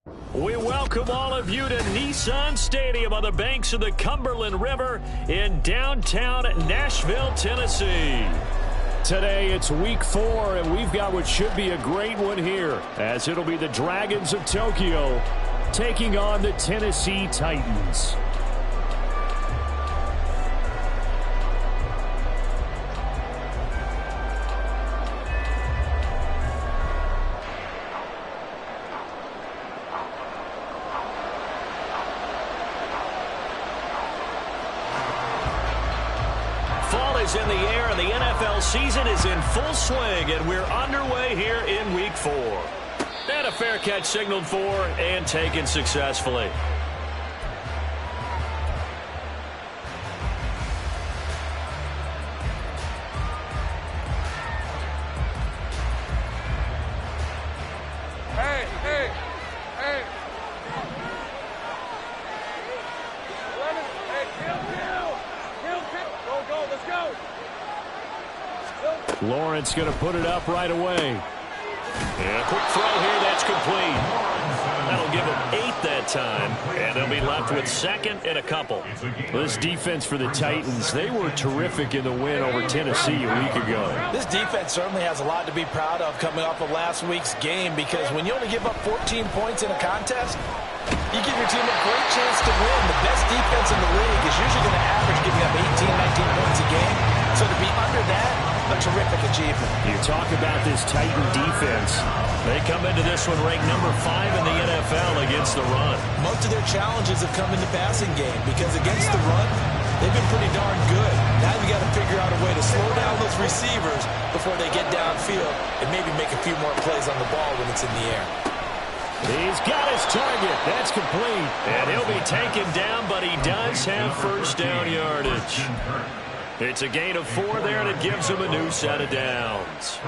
We welcome all of you to Nissan Stadium on the banks of the Cumberland River in downtown Nashville, Tennessee. Today it's week 4, and we've got what should be a great one here, as it'll be the Dragons of Tokyo taking on the Tennessee Titans. Is in the air, and the NFL season is in full swing, and we're underway here in week 4. And a fair catch signaled for and taken successfully. Lawrence going to put it up right away. And a quick throw here, that's complete. That'll give him 8 that time, and they'll be left with second and a couple. This defense for the Titans, they were terrific in the win over Tennessee a week ago. This defense certainly has a lot to be proud of coming off of last week's game, because when you only give up 14 points in a contest, you give your team a great chance to win. The best defense in the league is usually going to average giving up 18, 19 points a game. So to be under that, a terrific achievement. You talk about this Titan defense. They come into this one ranked number 5 in the NFL against the run. Most of their challenges have come in the passing game, because against the run, they've been pretty darn good. Now you got to figure out a way to slow down those receivers before they get downfield and maybe make a few more plays on the ball when it's in the air. He's got his target. That's complete. And he'll be taken down, but he does have first down yardage. It's a gain of 4 there, and it gives him a new set of downs.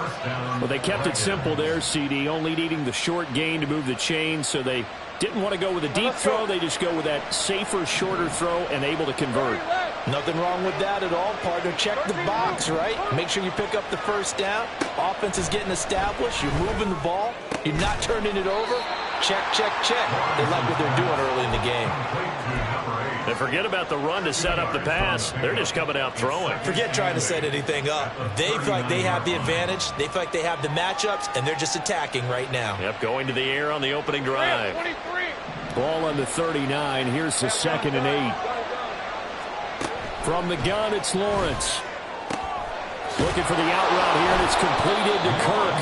Well, they kept it simple there, CD, only needing the short gain to move the chains, so they didn't want to go with a deep throw. They just go with that safer, shorter throw and able to convert. Nothing wrong with that at all, partner. Check the box, right? Make sure you pick up the first down. Offense is getting established. You're moving the ball. You're not turning it over. Check, check, check. They like what they're doing early in the game. And forget about the run to set up the pass. They're just coming out throwing. Forget trying to set anything up. They feel like they have the advantage. They feel like they have the matchups, and they're just attacking right now. Yep, going to the air on the opening drive. Ball on the 39. Here's the 2nd and 8. From the gun, it's Lawrence. Looking for the out route here, and it's completed to Kirk.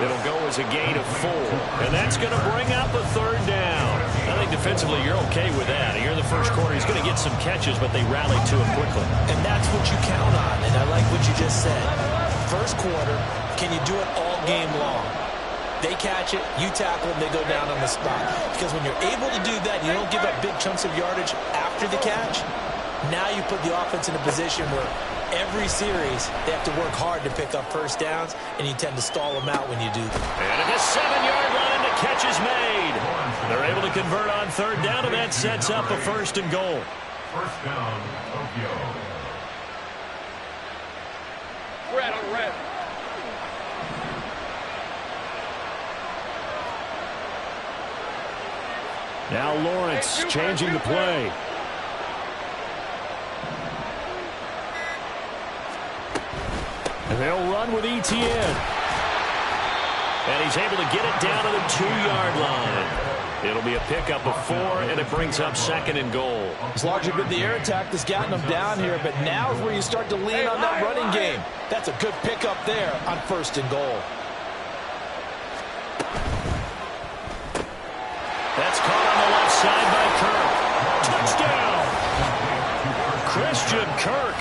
It'll go as a gain of 4. And that's going to bring up a 3rd down. I think defensively you're okay with that. Here in the first quarter, he's going to get some catches, but they rallied to him quickly. And that's what you count on, and I like what you just said. First quarter, can you do it all game long? They catch it, you tackle them, they go down on the spot. Because when you're able to do that, you don't give up big chunks of yardage after the catch. Now you put the offense in a position where every series they have to work hard to pick up first downs, and you tend to stall them out when you do that. And at the 7-yard line, the catch is made. They're able to convert on 3rd down, and that sets up a 1st and goal. First down, Tokyo. Red on red. Now Lawrence changing the play. And they'll run with Etienne. And he's able to get it down to the 2-yard line. It'll be a pickup of 4, and it brings up 2nd and goal. It's largely been the air attack that's gotten them down here, but now is where you start to lean on that running game. That's a good pickup there on 1st and goal. That's caught on the left side by Kirk. Touchdown! Christian Kirk,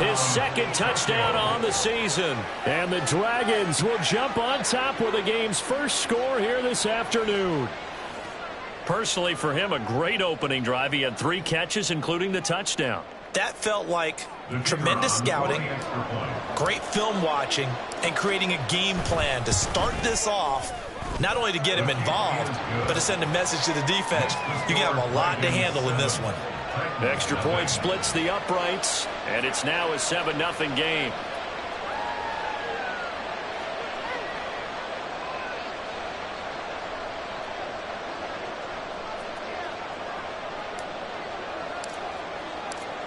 his 2nd touchdown on the season. And the Dragons will jump on top with the game's first score here this afternoon. Personally, for him, a great opening drive. He had 3 catches, including the touchdown. That felt like tremendous scouting, great film watching, and creating a game plan to start this off, not only to get him involved, but to send a message to the defense. You have a lot to handle in this one. Extra point splits the uprights, and it's now a 7-0 game.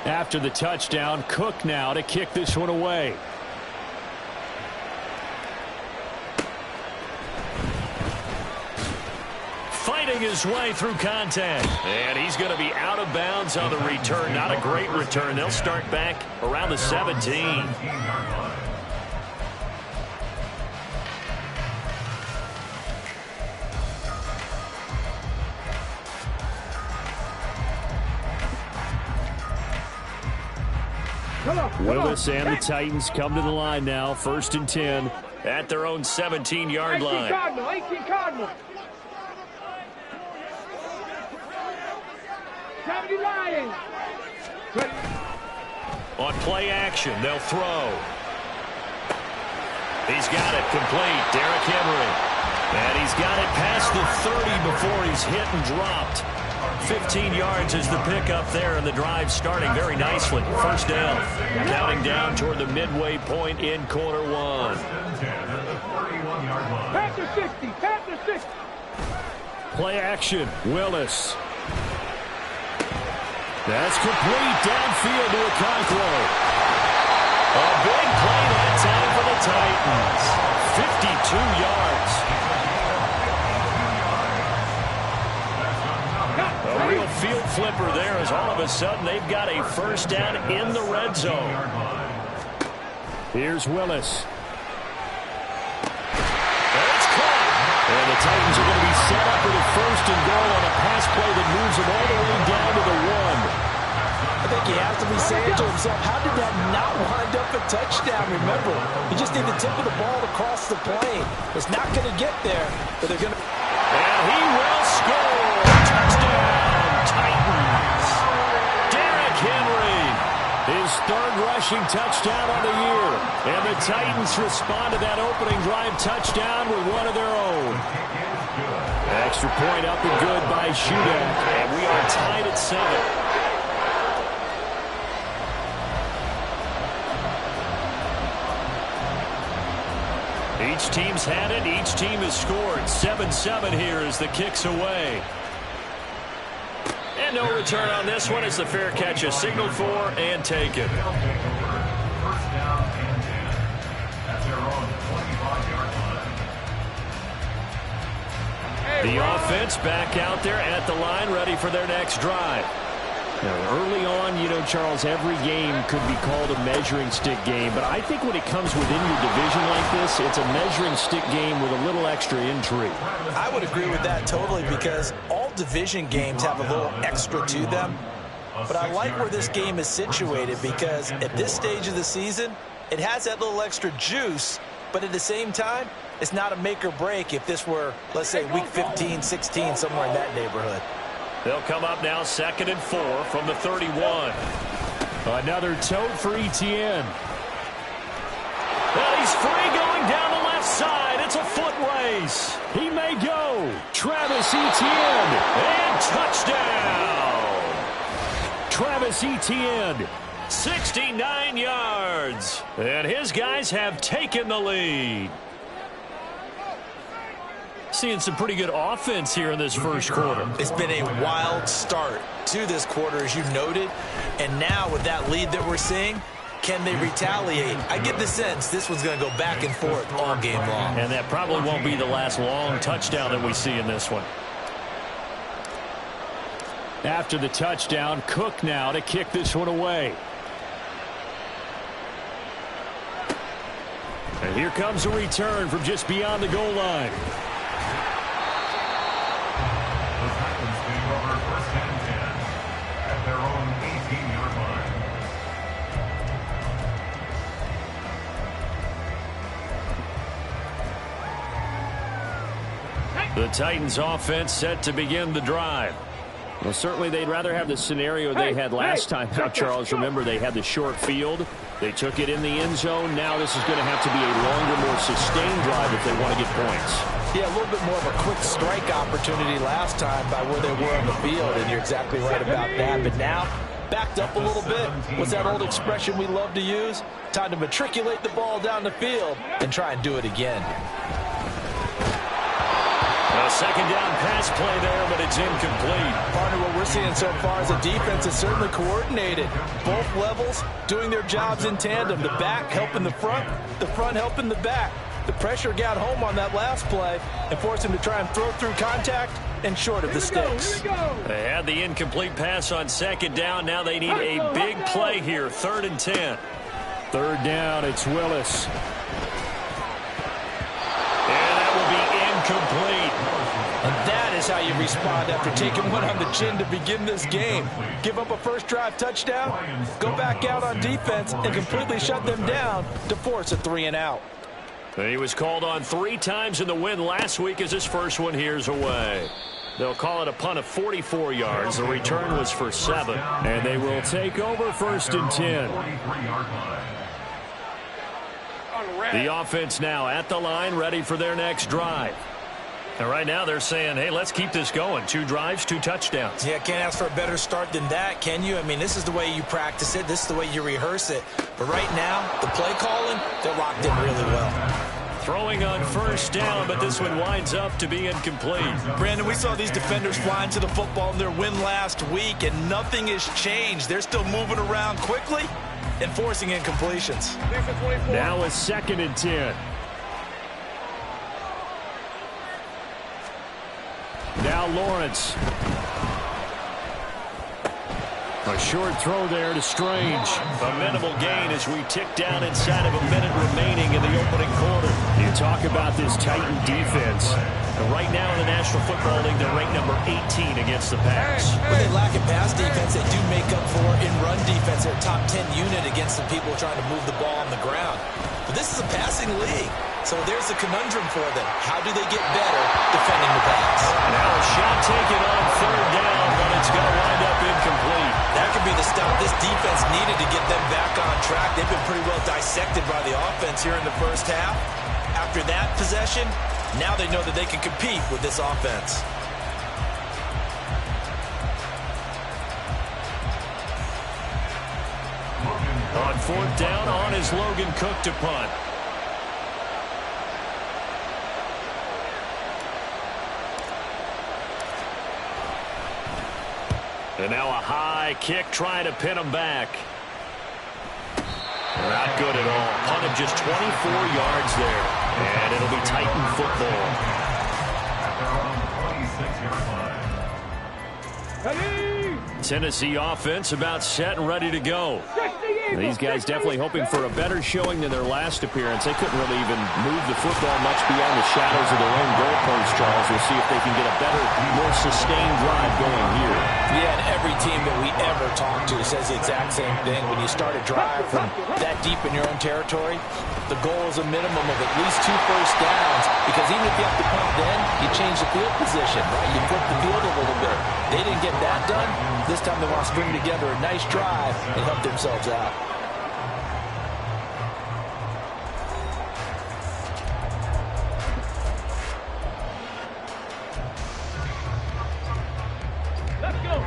After the touchdown, Cook now to kick this one away. Fighting his way through contact. And he's going to be out of bounds on the return. Not a great return. They'll start back around the 17. Willis and the Titans come to the line now. 1st and 10 at their own 17-yard line. 18 Cardinal. 70 Lions. On play action, they'll throw. He's got it complete. Derrick Henry. And he's got it past the 30 before he's hit and dropped. 15 yards is the pickup there, and the drive starting very nicely. 1st down. Counting down toward the midway point in quarter 1. Panther 60. Panther 60. Play action. Willis. That's complete downfield to Okonkwo. A big play that time for the Titans. 52 yards. A real field flipper there as all of a sudden they've got a 1st down in the red zone. Here's Willis. It's caught. And the Titans are going to be set up with a 1st and goal on a pass play that moves them all the way down to the 1. I think he has to be saying to himself, how did that not wind up a touchdown? Remember, you just need the tip of the ball to cross the plane. It's not going to get there, but they're going to... And he will score. Touchdown, Titans. Derrick Henry, his 3rd rushing touchdown on the year. And the Titans respond to that opening drive touchdown with one of their own. Extra point up and good by Shootout. And we are tied at 7. Each team's had it. Each team has scored. 7-7 here as the kick's away. And no return on this one as the fair catch is signaled for and taken. The offense back out there at the line, ready for their next drive. Now, early on, you know, Charles, every game could be called a measuring stick game, but I think when it comes within your division like this, it's a measuring stick game with a little extra intrigue. I would agree with that totally because all division games have a little extra to them. But I like where this game is situated because at this stage of the season, it has that little extra juice, but at the same time, it's not a make or break if this were, let's say, week 15, 16, somewhere in that neighborhood. They'll come up now 2nd and 4 from the 31. Another tote for Etienne. Well, he's free going down the left side. It's a foot race. He may go. Travis Etienne. And touchdown. Travis Etienne. 69 yards. And his guys have taken the lead. Seeing some pretty good offense here in this 1st quarter. It's been a wild start to this quarter, as you noted. And now with that lead that we're seeing, can they retaliate? I get the sense this one's going to go back and forth all game long. And that probably won't be the last long touchdown that we see in this one. After the touchdown, Cook now to kick this one away. And here comes a return from just beyond the goal line. The Titans offense set to begin the drive. Well, certainly they'd rather have the scenario they had last time out, Charles. Remember, they had the short field. They took it in the end zone. Now this is going to have to be a longer, more sustained drive if they want to get points. Yeah, a little bit more of a quick strike opportunity last time by where they were on the field, and you're exactly right about that. But now, backed up a little bit. What's that old expression we love to use? Time to matriculate the ball down the field and try and do it again. A second down pass play there, but it's incomplete. Partner, what we're seeing so far is the defense is certainly coordinated. Both levels doing their jobs in tandem. The back helping the front helping the back. The pressure got home on that last play and forced him to try and throw through contact and short of the sticks. They had the incomplete pass on second down. Now they need a big play here. 3rd and 10. Third down, it's Willis. And that will be incomplete. And that is how you respond after taking one on the chin to begin this game. Give up a first drive touchdown, go back out on defense, and completely shut them down to force a 3-and-out. He was called on 3 times in the win last week as his first one here's away. They'll call it a punt of 44 yards. The return was for 7. And they will take over 1st and 10. The offense now at the line, ready for their next drive. And right now they're saying, hey, let's keep this going. 2 drives, 2 touchdowns. Yeah, can't ask for a better start than that, can you? I mean, this is the way you practice it. This is the way you rehearse it. But right now, the play calling, they're locked in really well. Throwing on 1st down, but this one winds up to be incomplete. Brandon, we saw these defenders flying to the football in their win last week, and nothing has changed. They're still moving around quickly and forcing incompletions. Now a 2nd and 10. Now Lawrence. A short throw there to Strange. A minimal gain as we tick down inside of a minute remaining in the opening quarter. You talk about this Titan defense. And right now in the National Football League, they're ranked number 18 against the pass. When they lack in pass defense, they do make up for in run defense. They're a top 10 unit against the people trying to move the ball on the ground. But this is a passing league, so there's a conundrum for them. How do they get better defending the pass? Now a shot taken on 3rd down, but it's going to wind up incomplete. That could be the stop this defense needed to get them back on track. They've been pretty well dissected by the offense here in the first half. After that possession, now they know that they can compete with this offense. On 4th down, on is Logan Cook to punt. And now a high kick trying to pin him back. Not good at all. Punted just 24 yards there. And it'll be Titan football. Tennessee offense about set and ready to go. These guys definitely hoping for a better showing than their last appearance. They couldn't really even move the football much beyond the shadows of their own goalpost, Charles. We'll see if they can get a better, more sustained drive going here. Yeah, and every team that we ever talk to says the exact same thing. When you start a drive from that deep in your own territory, the goal is a minimum of at least 2 first downs, because even if you have to punt then, you change the field position, right? You flip the field a little bit. They didn't get that done. This time they want to string together a nice drive and help themselves out. Let's go.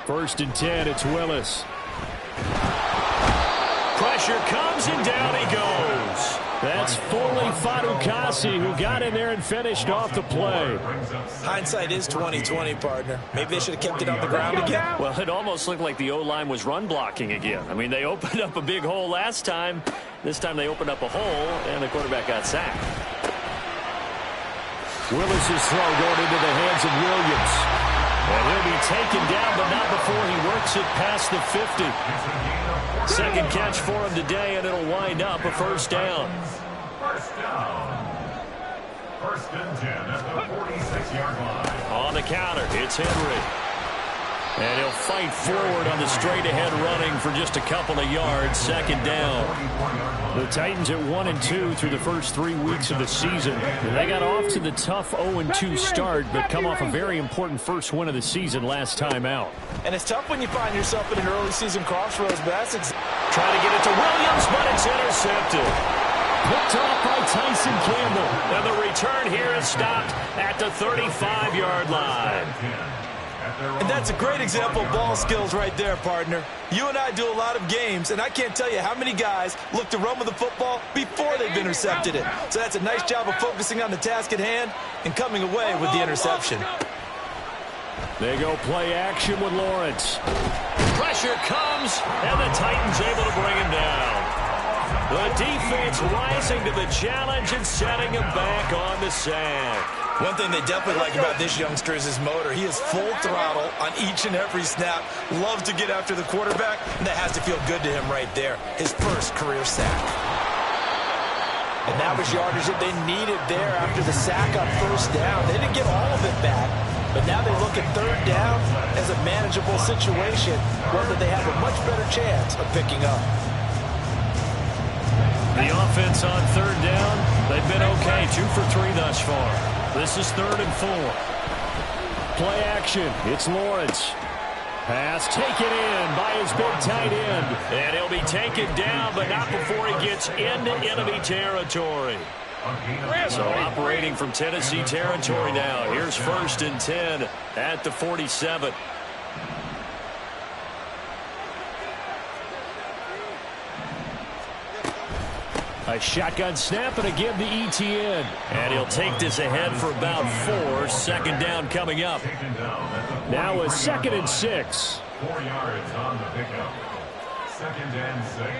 First and 10, it's Willis. Pressure comes and down he goes. That's Foley Fadukasi who got in there and finished off the play. Hindsight is 20/20, partner. Maybe they should have kept it on the ground again. Well, it almost looked like the O-line was run blocking again. I mean, they opened up a big hole last time. This time they opened up a hole, and the quarterback got sacked. Willis's throw going into the hands of Williams. And he'll be taken down, but not before he works it past the 50. Second catch for him today, and it'll wind up a first down. First down. 1st and 10 at the 46-yard line. On the counter, it's Henry. And he'll fight forward on the straight-ahead running for just a couple of yards. Second down. The Titans at 1-2 through the first 3 weeks of the season. They got off to the tough 0-2 start, but come off a very important first win of the season last time out. And it's tough when you find yourself in an early season crossroads, but that's Trying to get it to Williams, but it's intercepted. Picked off by Tyson Campbell. And the return here is stopped at the 35-yard line. And that's a great example of ball skills right there, partner. You and I do a lot of games, and I can't tell you how many guys look to run with the football before they've intercepted it. So that's a nice job of focusing on the task at hand and coming away with the interception. They go play action with Lawrence. Pressure comes, and the Titans able to bring him down. The defense rising to the challenge and setting him back on the sack. One thing they definitely like about this youngster is his motor. He is full throttle on each and every snap. Loves to get after the quarterback, and that has to feel good to him right there. His first career sack. And that was yardage that they needed there after the sack on first down. They didn't get all of it back, but now they look at third down as a manageable situation, one that they have a much better chance of picking up. The offense on third down, they've been okay. 2 for 3 thus far. This is 3rd and 4. Play action. It's Lawrence. Pass taken in by his big tight end. And he'll be taken down, but not before he gets into enemy territory. So operating from Tennessee territory now. Here's 1st and 10 at the 47. A shotgun snap and again to ETN. And he'll take this ahead for about 4. 2nd down coming up. Now a 2nd and 6. 4 yards on the pickup. 2nd and 6.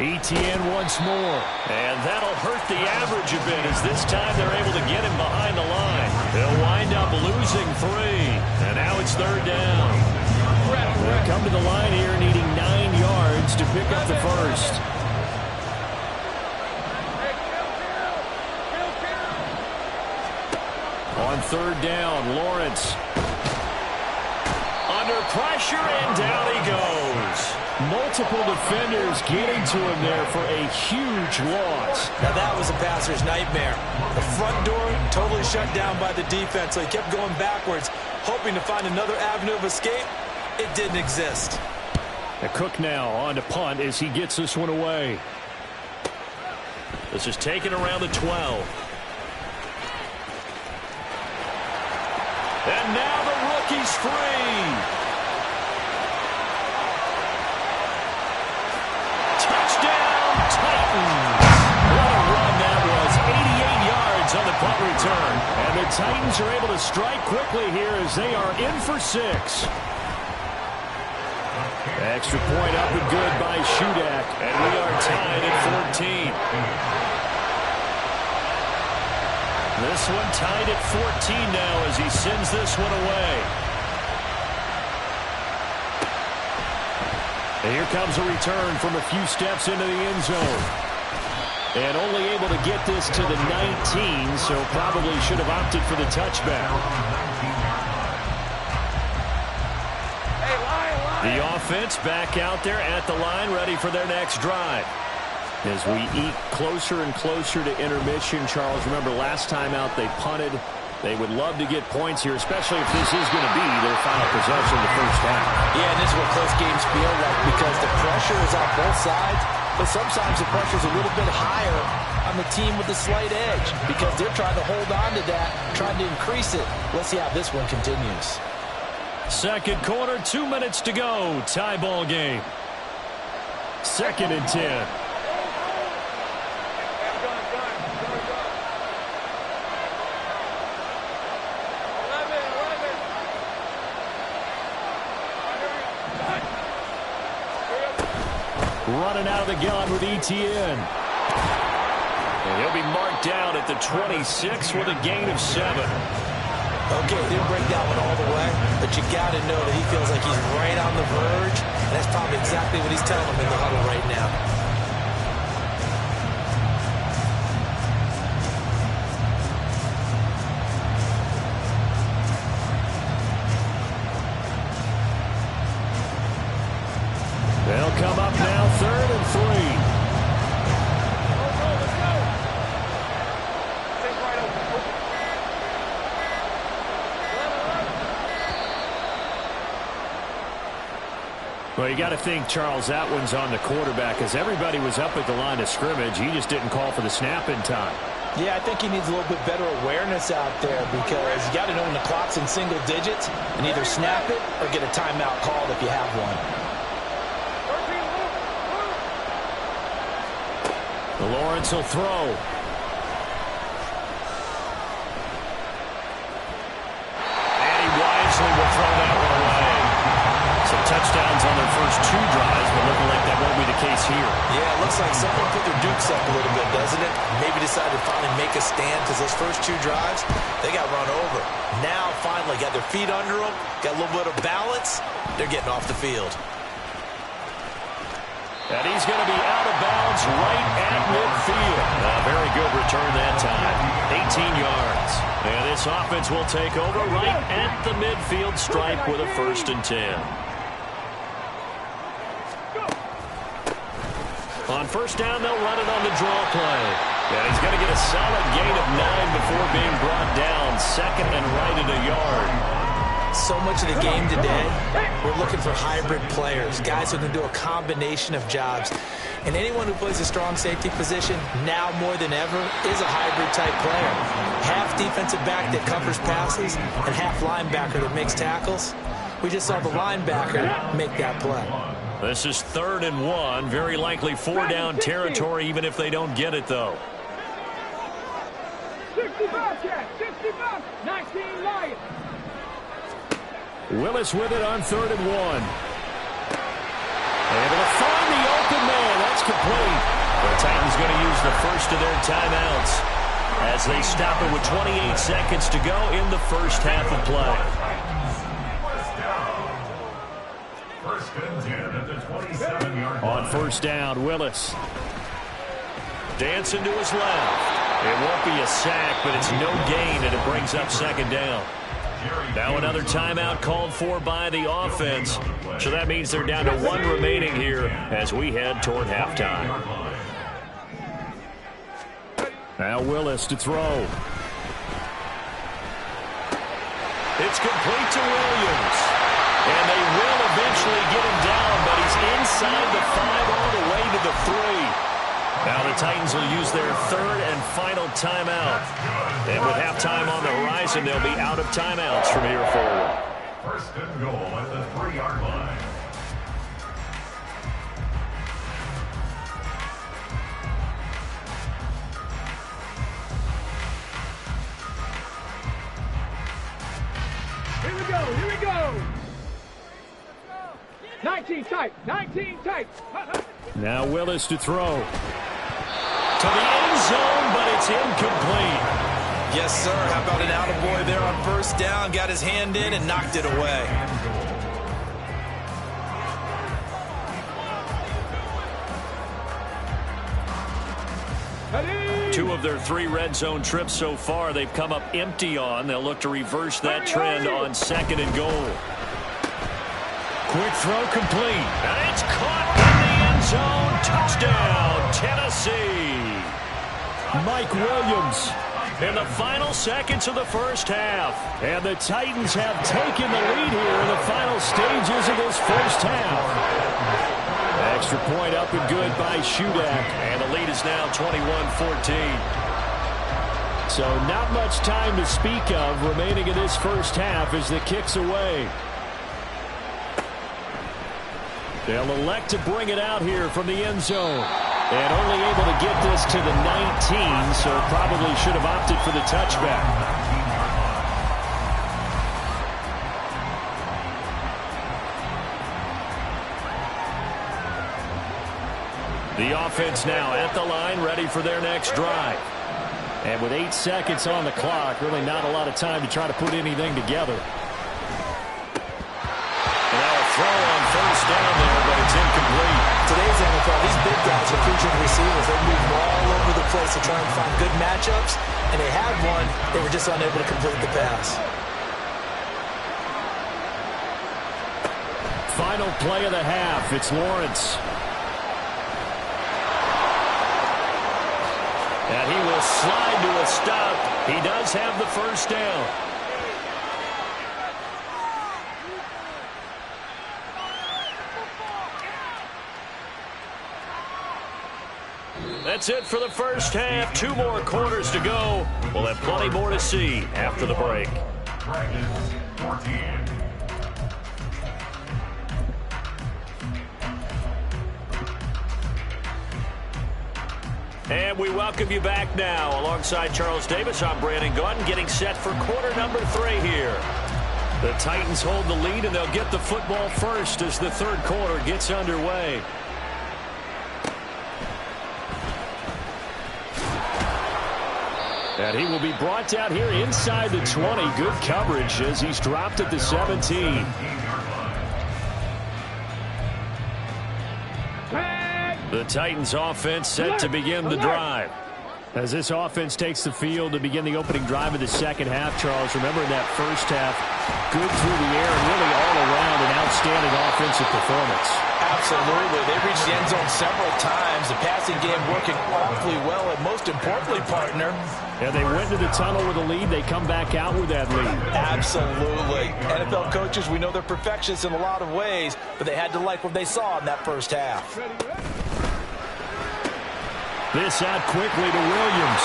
ETN once more. And that'll hurt the average a bit as this time they're able to get him behind the line. They'll wind up losing 3. And now it's 3rd down. They'll come to the line here needing 9 yards to pick up the first. On 3rd down, Lawrence. Under pressure, and down he goes. Multiple defenders getting to him there for a huge loss. Now that was a passer's nightmare. The front door totally shut down by the defense, so he kept going backwards, hoping to find another avenue of escape. It didn't exist. The Cook now on to punt as he gets this one away. This is taken around the 12. And now the rookie's free. Touchdown, Titans. What a run that was. 88 yards on the punt return. And the Titans are able to strike quickly here as they are in for 6. Extra point up and good by Shudak. And we are tied at 14. This one tied at 14 now as he sends this one away. And here comes a return from a few steps into the end zone. And only able to get this to the 19, so probably should have opted for the touchback. The offense back out there at the line, ready for their next drive. As we eat closer and closer to intermission, Charles, remember last time out they punted. They would love to get points here, especially if this is going to be their final possession of the first half. Yeah, and this is what close games feel like because the pressure is on both sides, but sometimes the pressure is a little bit higher on the team with the slight edge because they're trying to hold on to that, trying to increase it. Let's see how this one continues. 2nd quarter, 2 minutes to go. Tie ball game. 2nd and 10. Running out of the gun with ETN. And he'll be marked down at the 26 with a gain of 7. Okay, didn't break that one all the way, but you got to know that he feels like he's right on the verge. And that's probably exactly what he's telling him in the huddle right now. They'll come up now 3rd and 3. Well, you got to think, Charles, that one's on the quarterback as everybody was up at the line of scrimmage. He just didn't call for the snap in time. Yeah, I think he needs a little bit better awareness out there because you got to know when the clock's in single digits and either snap it or get a timeout called if you have one. Lawrence will throw. And he wisely will throw that one away. Some touchdowns on their first 2 drives, but looking like that won't be the case here. Yeah, it looks like someone put their dukes up a little bit, doesn't it? Maybe decided to finally make a stand because those first 2 drives, they got run over. Now, finally, got their feet under them, got a little bit of balance. They're getting off the field. And he's going to be out of bounds right at midfield. A very good return that time. 18 yards. And this offense will take over right at the midfield stripe with a 1st and 10. On 1st down, they'll run it on the draw play. And he's going to get a solid gain of 9 before being brought down. 2nd and right at a yard. So much of the game today, we're looking for hybrid players, guys who can do a combination of jobs. And anyone who plays a strong safety position, now more than ever, is a hybrid-type player. Half defensive back that covers passes and half linebacker that makes tackles. We just saw the linebacker make that play. This is 3rd and 1. Very likely 4-down territory, even if they don't get it, though. 65, Jack. 65. 19 Lions. Willis with it on 3rd and 1. Able to find the open man. That's complete. The Titans going to use the first of their timeouts as they stop it with 28 seconds to go in the first half of play. First and 10 at the 27-yard line. On 1st down, Willis. Dancing to his left. It won't be a sack, but it's no gain, and it brings up 2nd down. Now another timeout called for by the offense. So that means they're down to 1 remaining here as we head toward halftime. Now Willis to throw. It's complete to Williams. And they will eventually get him down, but he's inside the 5 all the way to the 3. Now the Titans will use their 3rd and final timeout. And with halftime on the horizon, they'll be out of timeouts from here forward. 1st and goal at the 3-yard line. Here we go. Here we go. 19 tight. 19 tight. Now Willis to throw. To the end zone, but it's incomplete. Yes, sir. How about an attaboy there on 1st down? Got his hand in and knocked it away. Two of their 3 red zone trips so far, they've come up empty on. They'll look to reverse that trend on 2nd and goal. Quick throw complete. And it's caught in the end zone. Touchdown, Tennessee. Mike Williams in the final seconds of the first half. And the Titans have taken the lead here in the final stages of this first half. Extra point up and good by Shudak. And the lead is now 21-14. So not much time to speak of remaining in this first half as the kick's away. They'll elect to bring it out here from the end zone. And only able to get this to the 19, so probably should have opted for the touchback. The offense now at the line, ready for their next drive. And with 8 seconds on the clock, really not a lot of time to try to put anything together. And now a throw on 1st down there, but it's incomplete. Today's NFL, these big guys are featured receivers. They move all over the place to try and find good matchups, and they had one. They were just unable to complete the pass. Final play of the half. It's Lawrence. And he will slide to a stop. He does have the 1st down. That's it for the first half. 2 more quarters to go. We'll have plenty more to see after the break. Dragons 14. And we welcome you back now. Alongside Charles Davis, I'm Brandon Gaudin, getting set for quarter number 3 here. The Titans hold the lead, and they'll get the football first as the third quarter gets underway. And he will be brought down here inside the 20. Good coverage as he's dropped at the 17. The Titans offense set to begin the drive. As this offense takes the field to begin the opening drive of the second half, Charles, remember in that first half, good through the air and really all around an outstanding offensive performance. Absolutely. They reached the end zone several times. The passing game working awfully well, and most importantly, partner. Yeah, they went to the tunnel with a lead. They come back out with that lead. Absolutely. NFL coaches, we know they're perfectionists in a lot of ways, but they had to like what they saw in that first half. This out quickly to Williams.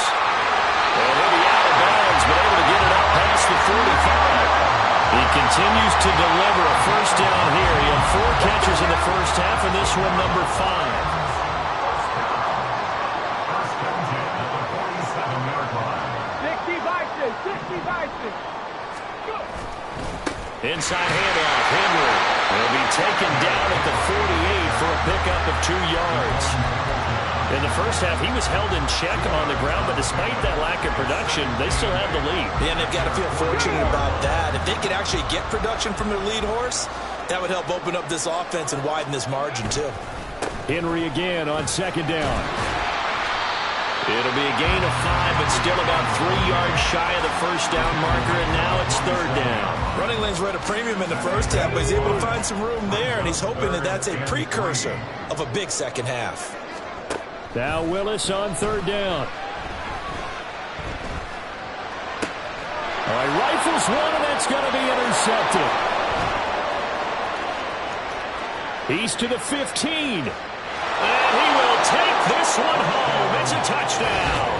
And he'll be out of bounds, but able to get it out past the 45. He continues to deliver a first down here. He had 4 catches in the first half, and this one number 5. First and 10 at the 47-yard line. 60 by 6. 60 by 6. Go. Inside handoff, Henry. He'll be taken down at the 48 for a pickup of 2 yards. In the first half, he was held in check on the ground, but despite that lack of production, they still had the lead. Yeah, and they've got to feel fortunate about that. If they could actually get production from their lead horse, that would help open up this offense and widen this margin, too. Henry again on second down. It'll be a gain of 5, but still about 3 yards shy of the first down marker, and now it's third down. Running lanes were at a premium in the first half, but he's able to find some room there, and he's hoping that that's a precursor of a big second half. Now Willis on third down. All right, rifles one, and that's going to be intercepted. He's to the 15. And he will take this one home. It's a touchdown.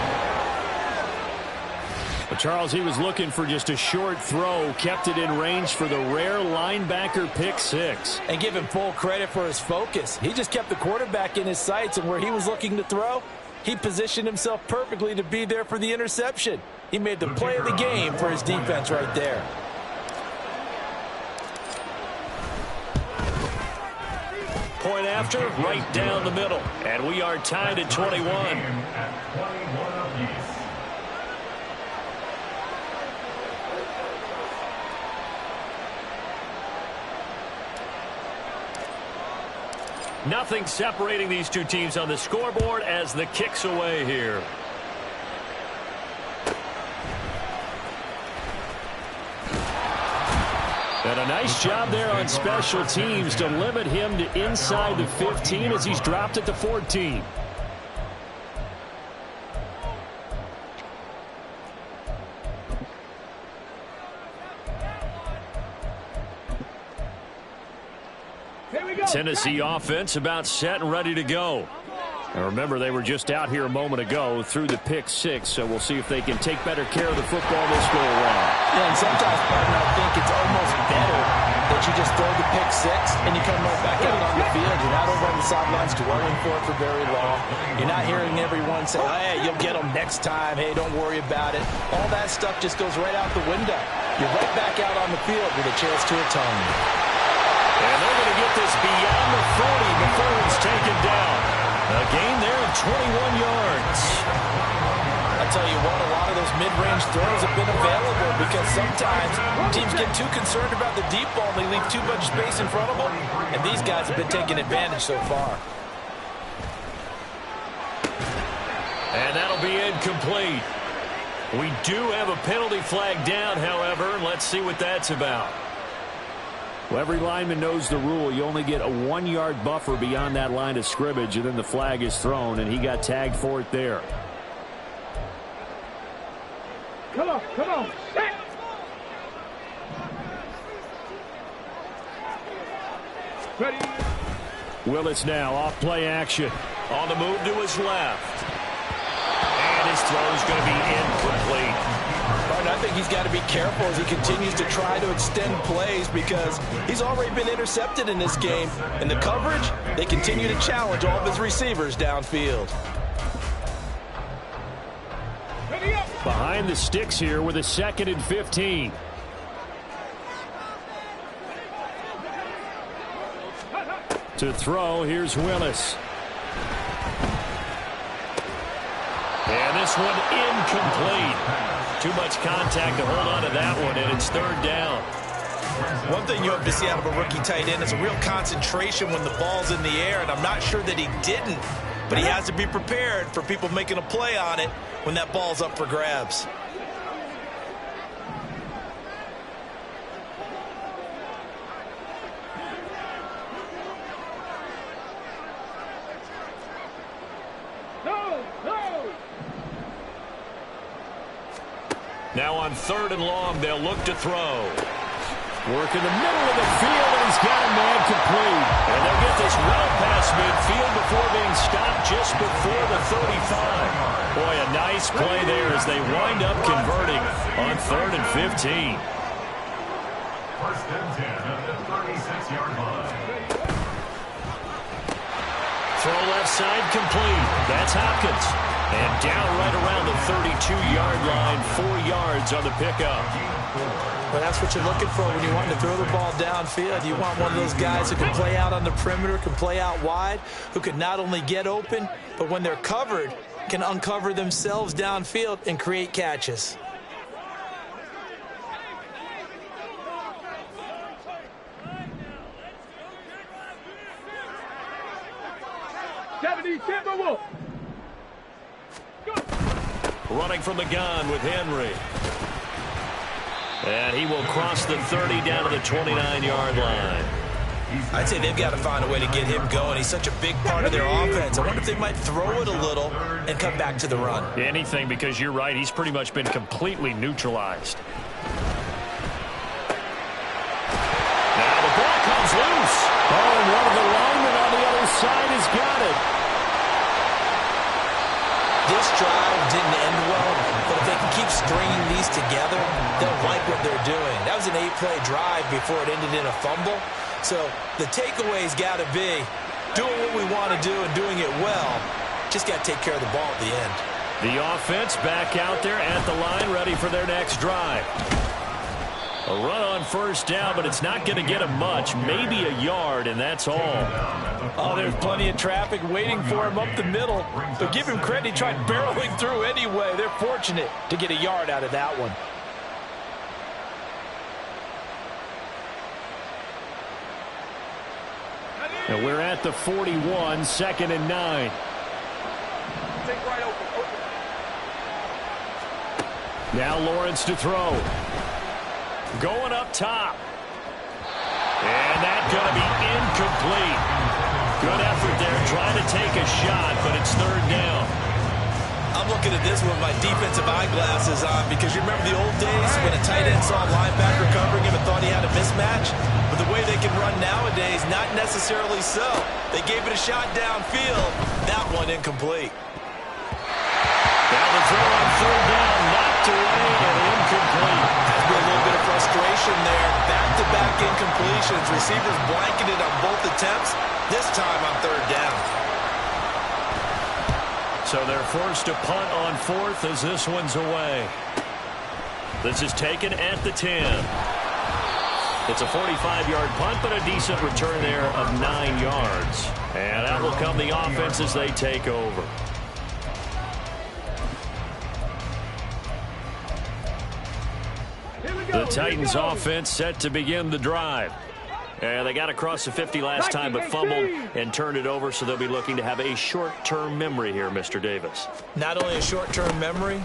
But Charles, he was looking for just a short throw, kept it in range for the rare linebacker pick 6. And give him full credit for his focus. He just kept the quarterback in his sights, and where he was looking to throw, he positioned himself perfectly to be there for the interception. He made the play of the game for his defense right there. Point after, right down the middle. And we are tied at 21. at 21 apiece. Nothing separating these two teams on the scoreboard as the kick's away here. And a nice job there on special teams to limit him to inside the 15 as he's dropped at the 14. Tennessee offense about set and ready to go. And remember, they were just out here a moment ago through the pick 6, so we'll see if they can take better care of the football this go around. Yeah, and sometimes, partner, I think it's almost better that you just throw the pick 6 and you come right back out on the field. You're not over on the sidelines dwelling for it for very long. You're not hearing everyone say, oh, hey, you'll get them next time. Hey, don't worry about it. All that stuff just goes right out the window. You're right back out on the field with a chance to atone. And they're going to get this beyond the 40 before it's taken down. A gain there of 21 yards. I tell you what, a lot of those mid-range throws have been available because sometimes teams get too concerned about the deep ball and they leave too much space in front of them. And these guys have been taking advantage so far. And that'll be incomplete. We do have a penalty flag down, however, and let's see what that's about. Well, every lineman knows the rule. You only get a 1-yard buffer beyond that line of scrimmage, and then the flag is thrown, and he got tagged for it there. Come on, come on. Set. Ready. Willis now off play action. On the move to his left. throw's going to be incomplete. I think he's got to be careful as he continues to try to extend plays because he's already been intercepted in this game. And the coverage, they continue to challenge all of his receivers downfield. Behind the sticks here with a 2nd and 15. To throw, here's Willis. And this one incomplete. Too much contact to hold on to that one, and it's 3rd down. One thing you have to see out of a rookie tight end is a real concentration when the ball's in the air, and I'm not sure that he didn't, but he has to be prepared for people making a play on it when that ball's up for grabs. Now on 3rd and long, they'll look to throw. Work in the middle of the field, and he's got a man complete. And they'll get this well past midfield before being stopped just before the 35. Boy, a nice play there as they wind up converting on 3rd and 15. 1st and 10 at the 36-yard line. Throw left side complete. That's Hopkins. And down right around the 32-yard line, 4 yards on the pickup. Well, that's what you're looking for when you want to throw the ball downfield. You want one of those guys who can play out on the perimeter, can play out wide, who can not only get open, but when they're covered, can uncover themselves downfield and create catches. Running from the gun with Henry. And he will cross the 30 down to the 29-yard line. I'd say they've got to find a way to get him going. He's such a big part of their offense. I wonder if they might throw it a little and come back to the run. Anything, because you're right. He's pretty much been completely neutralized. Now the ball comes loose. Oh, and one of the linemen on the other side has got it. This drive didn't end well, but if they can keep stringing these together, they'll like what they're doing. That was an 8-play drive before it ended in a fumble. So the takeaway's got to be doing what we want to do and doing it well. Just got to take care of the ball at the end. The offense back out there at the line, ready for their next drive. A run on 1st down, but it's not going to get him much. Maybe a yard, and that's all. Oh, there's plenty of traffic waiting for him up the middle. But give him credit, he tried barreling through anyway. They're fortunate to get a yard out of that one. And we're at the 41, 2nd and 9. Now Lawrence to throw. Going up top. And that's going to be incomplete. Good effort there, trying to take a shot, but it's 3rd down. I'm looking at this with my defensive eyeglasses on because you remember the old days when a tight end saw a linebacker covering him and thought he had a mismatch? But the way they can run nowadays, not necessarily so. They gave it a shot downfield. That one incomplete. Now the throw on 3rd down, knocked away and incomplete. Has been a little bit of frustration there. Back-to-back incompletions. Receivers blanketed on both attempts. This time on 3rd down. So they're forced to punt on 4th as this one's away. This is taken at the 10. It's a 45-yard punt, but a decent return there of 9 yards. And that will come the offense as they take over. The Titans offense set to begin the drive. And they got across the 50 last time, but fumbled and turned it over, so they'll be looking to have a short-term memory here, Mr. Davis. Not only a short-term memory,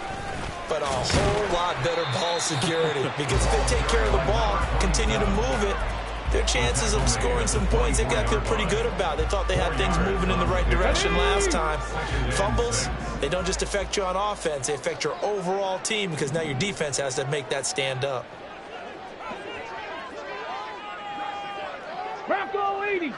but a whole lot better ball security. Because if they take care of the ball, continue to move it, their chances of scoring some points, they've got to feel pretty good about. They thought they had things moving in the right direction last time. Fumbles, they don't just affect you on offense, they affect your overall team because now your defense has to make that stand up. Bronco 80.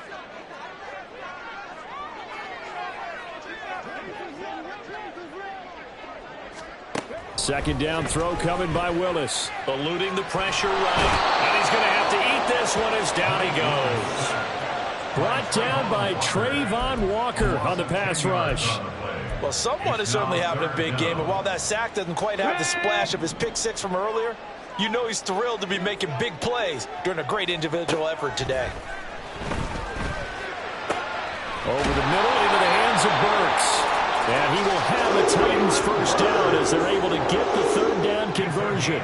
Second down throw coming by Willis. Eluding the pressure right. And he's going to have to eat this one as down he goes. Brought down by Trayvon Walker on the pass rush. Well, someone is certainly having a big game, and while that sack doesn't quite have the splash of his pick six from earlier, you know he's thrilled to be making big plays during a great individual effort today. Over the middle into the hands of Burks. And he will have a Titans first down as they're able to get the third down conversion.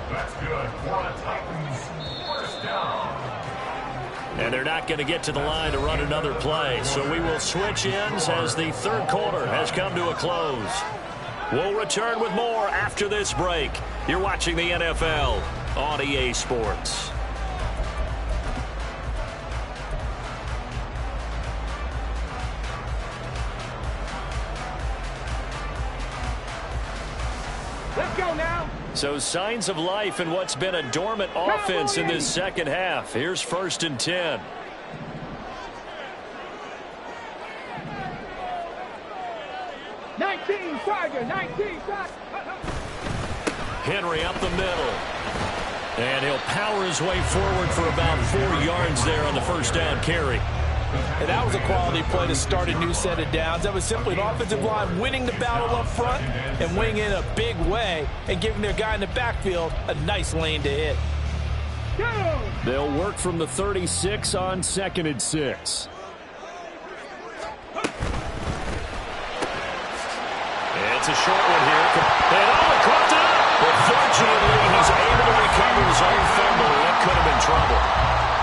That's good for a Titans first down. And they're not going to get to the line to run another play. So we will switch ends as the third quarter has come to a close. We'll return with more after this break. You're watching the NFL on EA Sports. Let's go now. So signs of life in what's been a dormant offense in this second half. Here's 1st and 10. Henry up the middle. And he'll power his way forward for about 4 yards there on the first down carry. And that was a quality play to start a new set of downs. That was simply an offensive line winning the battle up front and winning in a big way and giving their guy in the backfield a nice lane to hit. They'll work from the 36 on 2nd and 6. It's a short one here. And he caught it up. But fortunately, he's able to recover his own fumble. That could have been trouble.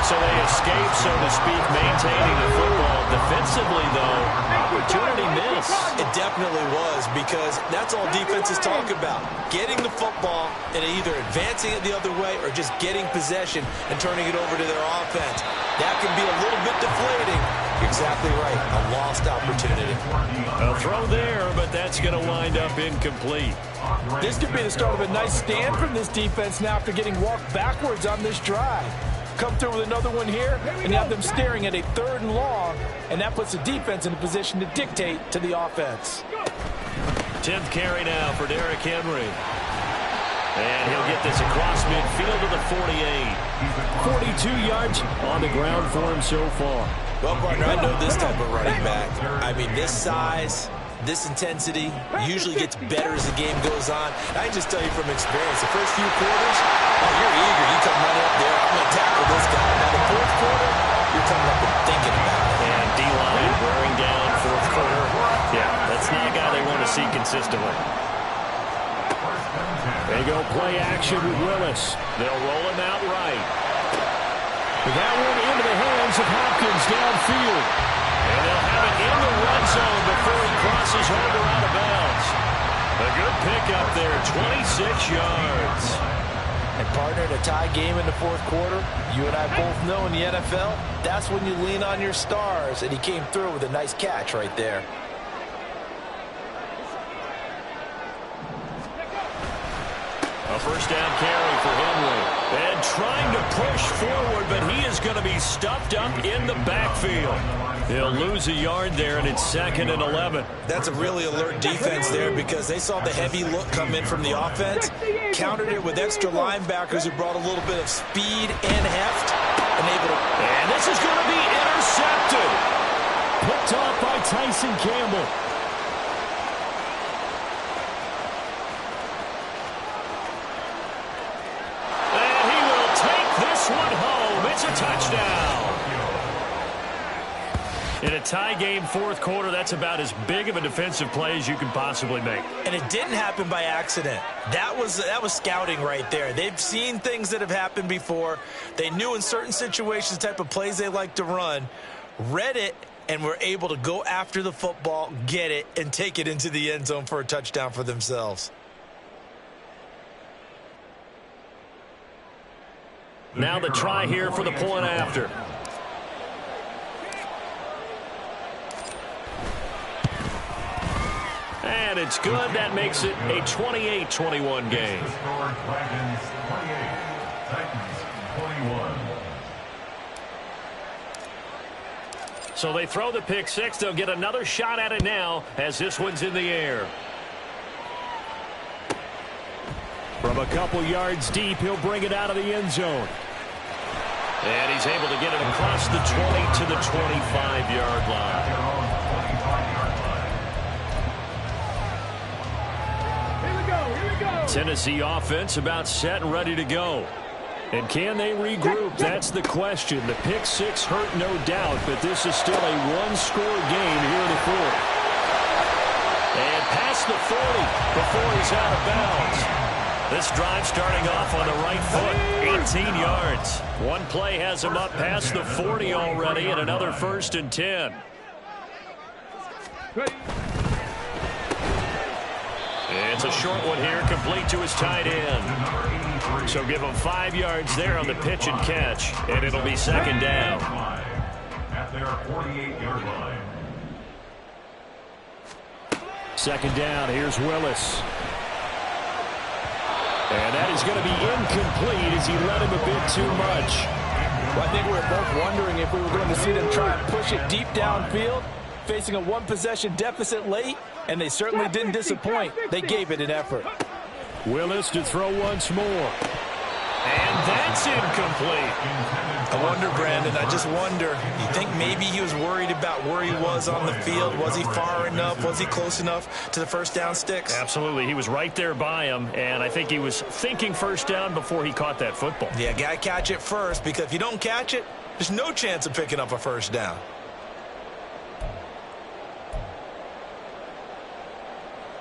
So they escape, so to speak, maintaining the football. Defensively, though, opportunity missed. It definitely was, because that's all defenses talk about. Getting the football and either advancing it the other way or just getting possession and turning it over to their offense. That can be a little bit deflating. Exactly right. A lost opportunity. A throw there, but that's going to wind up incomplete. This could be the start of a nice stand from this defense now after getting walked backwards on this drive. Come through with another one here, and you have them staring at a 3rd and long, and that puts the defense in a position to dictate to the offense. 10th carry now for Derrick Henry. And he'll get this across midfield to the 48. 42 yards on the ground for him so far. Well, partner, I know this type of running back. I mean, this size, this intensity usually gets better as the game goes on. I can just tell you from experience, the first few quarters, you're eager. You come running up there, I'm going to tackle this guy. Now, the 4th quarter, you're coming up and thinking about it. And D-line wearing down 4th quarter. Yeah, that's not a guy they want to see consistently. They go play action with Willis. They'll roll him out right. That one into the hands of Hopkins downfield. And they'll have it in the red zone before he crosses over out of bounds. A good pickup there, 26 yards. And partner, in a tie game in the 4th quarter, you and I both know in the NFL, that's when you lean on your stars, and he came through with a nice catch right there. A first down carry for Henry. And trying to push forward, but he is going to be stuffed up in the backfield. He'll lose a yard there, and it's 2nd and 11. That's a really alert defense there, because they saw the heavy look come in from the offense, countered it with extra linebackers who brought a little bit of speed and heft, and able to... And this is going to be intercepted. Picked off by Tyson Campbell. And he will take this one home. It's a touchdown. In a tie game 4th quarter, that's about as big of a defensive play as you can possibly make. And it didn't happen by accident. That was scouting right there. They've seen things that have happened before. They knew in certain situations the type of plays they like to run, read it, and were able to go after the football, get it, and take it into the end zone for a touchdown for themselves. Now the try here for the point after. And it's good. That makes it a 28-21 game. Dragons 28, Titans 21. So they throw the pick six. They'll get another shot at it now as this one's in the air. A couple yards deep, he'll bring it out of the end zone. And he's able to get it across the 20 to the 25-yard line. Here we go. Tennessee offense about set and ready to go. And can they regroup? That's the question. The pick six hurt, no doubt, but this is still a one-score game here in the fourth. And past the 40 before he's out of bounds. This drive starting off on the right foot, 18 yards. One play has him up past the 40 already, and another 1st and 10. It's a short one here, complete to his tight end. So give him 5 yards there on the pitch and catch, and it'll be 2nd down. At their 48-yard line. 2nd down, here's Willis. And that is going to be incomplete as he let him a bit too much. Well, I think we were both wondering if we were going to see them try and push it deep downfield, facing a one-possession deficit late, and they certainly didn't disappoint. They gave it an effort. Willis to throw once more. And that's incomplete. I wonder, Brandon, I just wonder, you think maybe he was worried about where he was on the field? Was he far enough? Was he close enough to the first down sticks? Absolutely. He was right there by him, and I think he was thinking first down before he caught that football. Yeah, got to catch it first, because if you don't catch it, there's no chance of picking up a first down.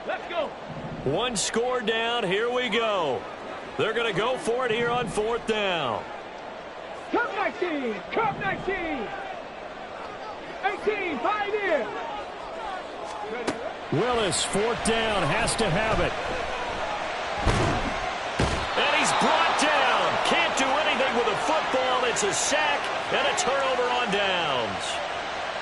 Let's go. One score down. Here we go. They're going to go for it here on 4th down. Cup 19. Cup 19. 18. Pioneer. Willis, 4th down, has to have it. And he's brought down. Can't do anything with a football. It's a sack and a turnover on downs.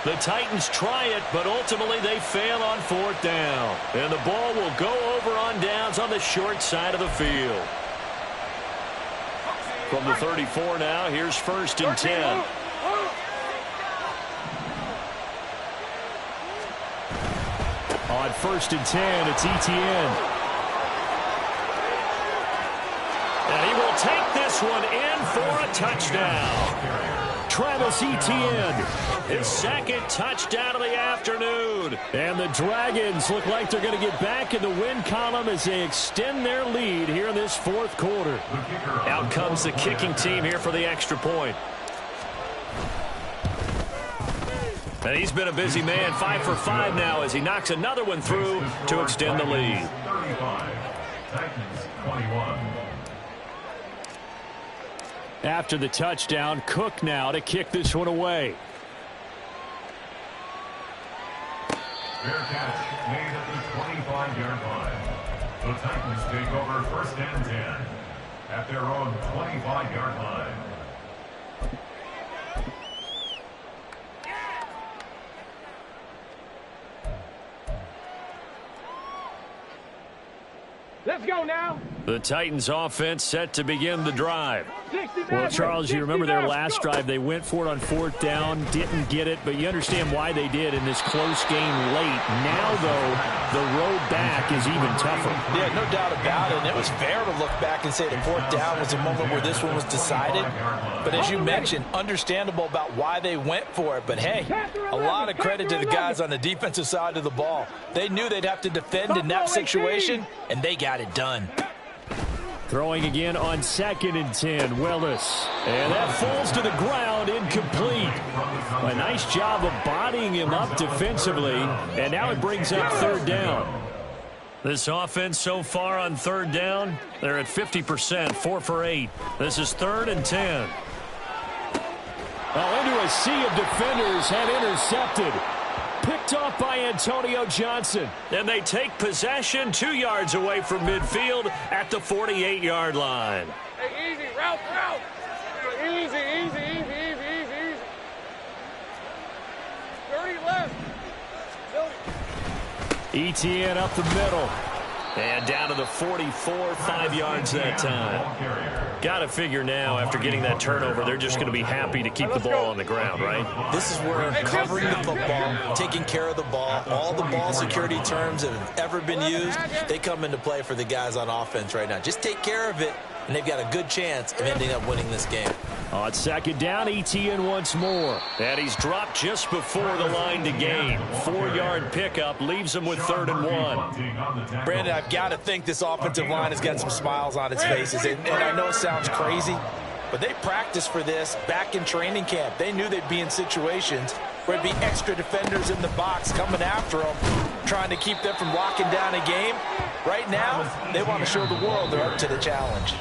The Titans try it, but ultimately they fail on 4th down. And the ball will go over on downs on the short side of the field. From the 34 now, here's 1st and 10. On 1st and 10, it's Etienne. And he will take this one in for a touchdown. Travis Etienne. His 2nd touchdown of the afternoon. And the Dragons look like they're going to get back in the win column as they extend their lead here in this 4th quarter. Out comes the kicking team here for the extra point. And he's been a busy man, 5 for 5 now as he knocks another one through to extend the lead. 35. Titans 21. After the touchdown, Cook now to kick this one away. Fair catch made at the 25-yard line. The Titans take over 1st and 10 at their own 25-yard line. Let's go now. The Titans offense set to begin the drive. Well, Charles, you remember their last drive. They went for it on 4th down, didn't get it, but you understand why they did in this close game late. Now, though, the road back is even tougher. Yeah, no doubt about it. And it was fair to look back and say the 4th down was a moment where this one was decided. But as you mentioned, understandable about why they went for it. But, hey, a lot of credit to the guys on the defensive side of the ball. They knew they'd have to defend in that situation, and they got it done. Throwing again on 2nd and 10, Willis. And that falls to the ground, incomplete. A nice job of bodying him up defensively, and now it brings up 3rd down. This offense so far on 3rd down, they're at 50%, 4 for 8. This is 3rd and 10. Oh, into a sea of defenders, had intercepted. Picked off by Antonio Johnson. And they take possession 2 yards away from midfield at the 48-yard line. Hey, easy. Route. Easy. 30 left. Etienne up the middle. And down to the 44, 5 yards that time. Got to figure now, after getting that turnover, they're just going to be happy to keep the ball on the ground, right? This is where covering the football, taking care of the ball, all the ball security terms that have ever been used, they come into play for the guys on offense right now. Just take care of it, and they've got a good chance of ending up winning this game. On second down, ETN once more. And he's dropped just before the line to gain. 4-yard pickup leaves him with 3rd and 1. Brandon, I've got to think this offensive line has got some smiles on its faces. And I know it sounds crazy, but they practiced for this back in training camp. They knew they'd be in situations where it'd be extra defenders in the box coming after them, trying to keep them from locking down a game. Right now, they want to show the world they're up to the challenge.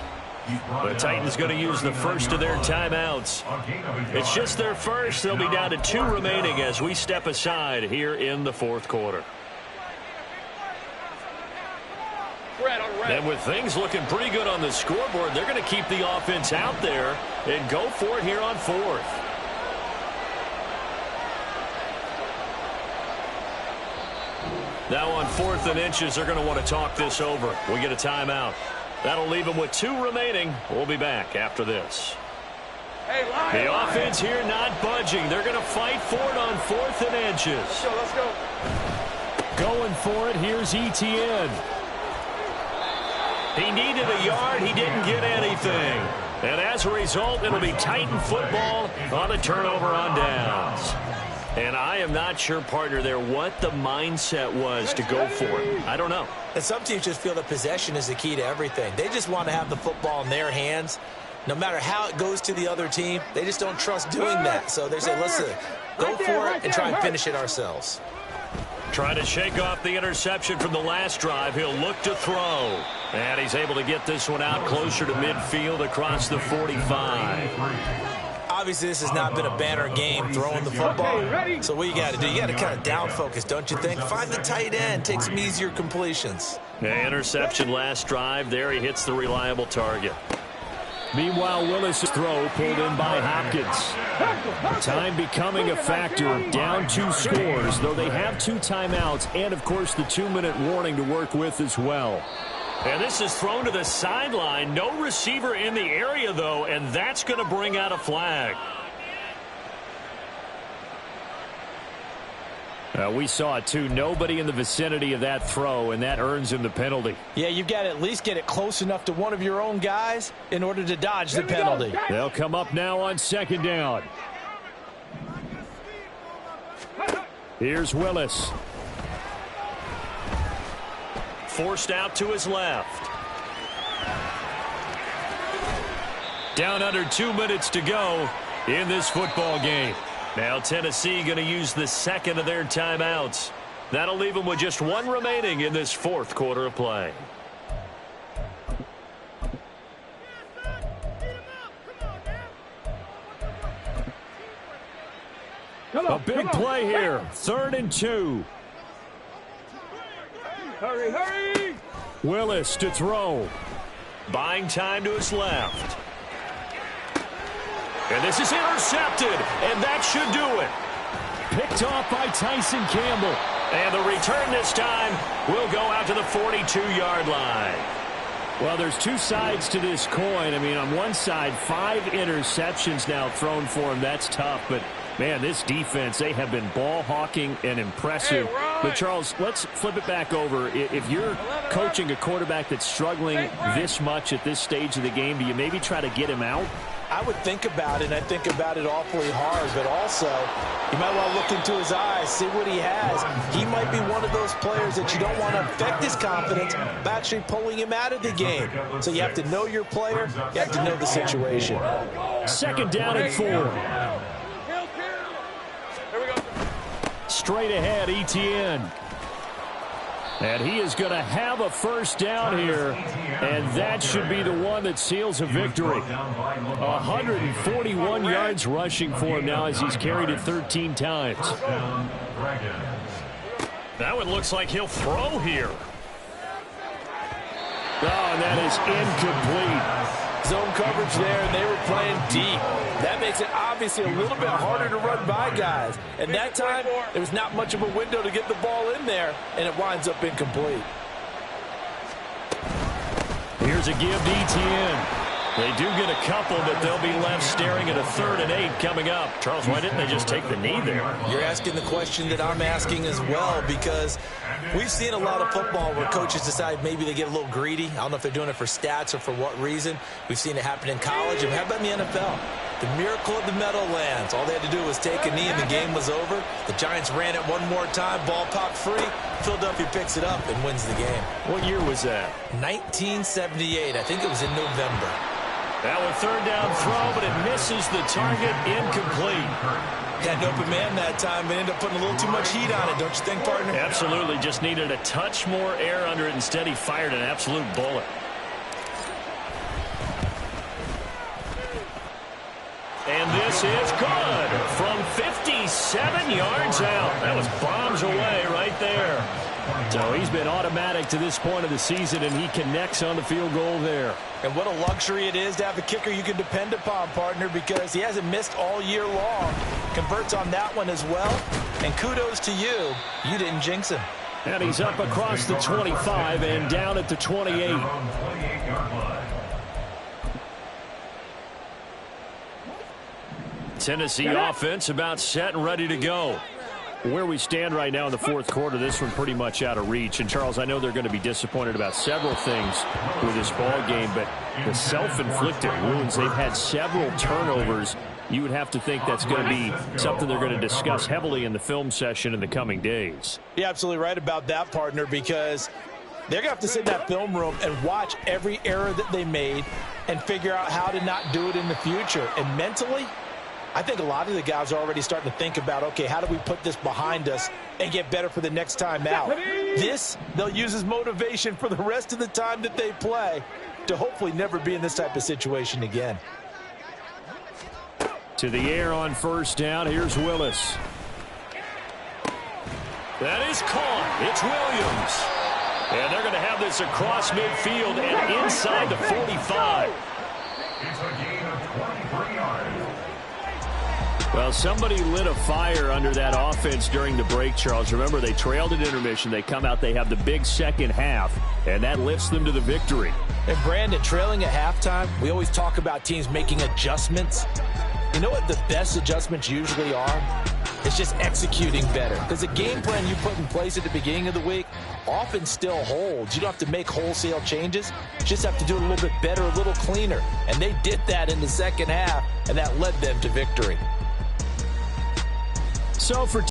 The Titans going to use the first of their timeouts. It's just their first. They'll be down to 2 remaining as we step aside here in the 4th quarter. And with things looking pretty good on the scoreboard, they're going to keep the offense out there and go for it here on 4th. Now on 4th and inches, they're going to want to talk this over. We get a timeout. That'll leave them with 2 remaining. We'll be back after this. The offense here not budging. They're going to fight for it on 4th and inches. Let's go. Going for it, here's ETN. He needed a yard. He didn't get anything. And as a result, it'll be Titan football on a turnover on downs. And I am not sure, partner, there what the mindset was to go for it. I don't know. And some teams just feel that possession is the key to everything. They just want to have the football in their hands. No matter how it goes to the other team, they just don't trust doing that. So they say, listen, go for it and try and finish it ourselves. Trying to shake off the interception from the last drive. He'll look to throw. And he's able to get this one out closer to midfield across the 45. Obviously, this has not been a banner game throwing the football. So what you got to do, you got to kind of down focus, don't you think? Find the tight end, take some easier completions. Yeah, interception last drive. There he hits the reliable target. Meanwhile, Willis' throw pulled in by Hopkins. Time becoming a factor. Down 2 scores, though they have 2 timeouts and, of course, the 2-minute warning to work with as well. And this is thrown to the sideline. No receiver in the area, though, and that's going to bring out a flag. We saw it, too. Nobody in the vicinity of that throw, and that earns him the penalty. Yeah, you've got to at least get it close enough to one of your own guys in order to dodge the penalty. They'll come up now on 2nd down. Here's Willis. Forced out to his left. Down under 2 minutes to go in this football game. Now Tennessee going to use the 2nd of their timeouts. That'll leave them with just 1 remaining in this 4th quarter of play. A big play here. 3rd and 2. Hurry, hurry! Willis to throw. Buying time to his left. And this is intercepted, and that should do it. Picked off by Tyson Campbell. And the return this time will go out to the 42-yard line. Well, there's 2 sides to this coin. I mean, on one side, 5 interceptions now thrown for him. That's tough, but man, this defense, they have been ball hawking and impressive. But, Charles, let's flip it back over. If you're coaching a quarterback that's struggling this much at this stage of the game, do you maybe try to get him out? I would think about it, and I think about it awfully hard, but also you might want to look into his eyes, see what he has. He might be one of those players that you don't want to affect his confidence by actually pulling him out of the game. So you have to know your player, you have to know the situation. 2nd down and 4. Straight ahead, ETN. And he is going to have a 1st down here, and that should be the one that seals a victory. 141 yards rushing for him now as he's carried it 13 times. That one looks like he'll throw here. Oh, and that is incomplete. Zone coverage there, and they were playing deep. That makes it obviously a little bit harder to run by guys. And that time, there was not much of a window to get the ball in there, and it winds up incomplete. Here's a give to Etienne. They do get a couple, but they'll be left staring at a 3rd and 8 coming up. Charles, why didn't they just take the knee there? You're asking the question that I'm asking as well, because we've seen a lot of football where coaches decide maybe they get a little greedy. I don't know if they're doing it for stats or for what reason. We've seen it happen in college. And how about in the NFL? The miracle of the Meadowlands. All they had to do was take a knee and the game was over. The Giants ran it one more time. Ball popped free. Philadelphia picks it up and wins the game. What year was that? 1978. I think it was in November. That one 3rd down throw, but it misses the target, incomplete. Had an open man that time, but ended up putting a little too much heat on it, don't you think, partner? Absolutely, just needed a touch more air under it. Instead, he fired an absolute bullet. And this is good from 57 yards out. That was bombs away right there. So he's been automatic to this point of the season, and he connects on the field goal there. And what a luxury it is to have a kicker you can depend upon, partner, because he hasn't missed all year long. Converts on that one as well. And kudos to you. You didn't jinx him. And he's up across the 25 and down at the 28. Tennessee offense about set and ready to go. Where we stand right now in the 4th quarter, this one pretty much out of reach. And, Charles, I know they're going to be disappointed about several things with this ball game, but the self-inflicted wounds, they've had several turnovers. You would have to think that's going to be something they're going to discuss heavily in the film session in the coming days. You're absolutely right about that, partner, because they're going to have to sit in that film room and watch every error that they made and figure out how to not do it in the future. And mentally, I think a lot of the guys are already starting to think about, okay, how do we put this behind us and get better for the next time out? This, they'll use as motivation for the rest of the time that they play to hopefully never be in this type of situation again. To the air on 1st down. Here's Willis. That is caught. It's Williams. And they're going to have this across midfield and inside the 45. It's a gain of 23 yards. Well, somebody lit a fire under that offense during the break, Charles. Remember, they trailed at intermission. They come out, they have the big second half, and that lifts them to the victory. And, Brandon, trailing at halftime, we always talk about teams making adjustments. You know what the best adjustments usually are? It's just executing better. Because the game plan you put in place at the beginning of the week often still holds. You don't have to make wholesale changes. You just have to do it a little bit better, a little cleaner. And they did that in the second half, and that led them to victory. So for